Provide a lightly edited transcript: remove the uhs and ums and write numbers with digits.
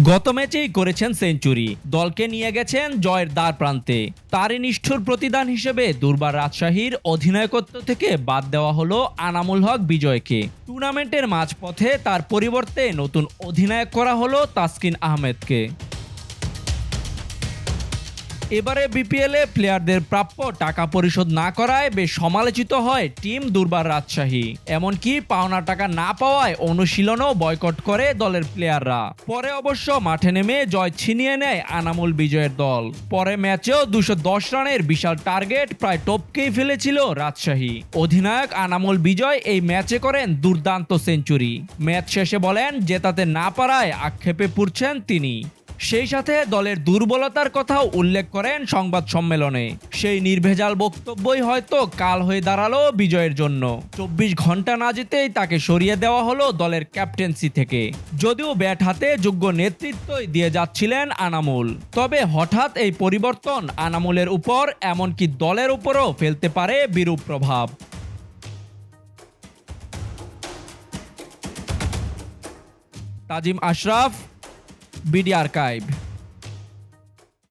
গত ম্যাচেই করেছেন সেঞ্চুরি, দলকে নিয়ে গেছেন জয়ের দ্বার প্রান্তে। তারই নিষ্ঠুর প্রতিদান হিসেবে দুর্বার রাজশাহীর অধিনায়কত্ব থেকে বাদ দেওয়া হলো আনামুল হক বিজয়কে। টুর্নামেন্টের মাঝপথে তার পরিবর্তে নতুন অধিনায়ক করা হলো তাসকিন আহমেদকে। এবারে বিপিএলে প্লেয়ারদের প্রাপ্য টাকা পরিশোধ না করায় বেশ সমালোচিত হয় টিম দুর্বার রাজশাহী। এমনকি পাওনা টাকা না পাওয়ায় অনুশীলনও বয়কট করে দলের প্লেয়াররা। পরে অবশ্য মাঠে নেমে জয় ছিনিয়ে নেয় আনামুল বিজয়ের দল। পরে ম্যাচেও 210 রানের বিশাল টার্গেট প্রায় টপকেই ফেলেছিল রাজশাহী। অধিনায়ক আনামুল বিজয় এই ম্যাচে করেন দুর্দান্ত সেঞ্চুরি। ম্যাচ শেষে বলেন, জেতাতে না পারায় আক্ষেপে পুড়ছেন তিনি। সেই সাথে দলের দুর্বলতার কথাও উল্লেখ করেন সংবাদ সম্মেলনে। সেই নির্ভেজাল বক্তব্যই হয়তো কাল হয়ে দাঁড়ালো বিজয়ের জন্য। 24 ঘন্টা না যেতেই তাকে সরিয়ে দেওয়া হলো দলের ক্যাপ্টেন্সি থেকে। যদিও ব্যাট হাতে যোগ্য নেতৃত্বই দিয়ে যাচ্ছিলেন আনামুল, তবে হঠাৎ এই পরিবর্তন আনামুলের উপর এমনকি দলের উপরও ফেলতে পারে বিরূপ প্রভাব। তাজিম আশরাফ, বিডি আর্কাইভ।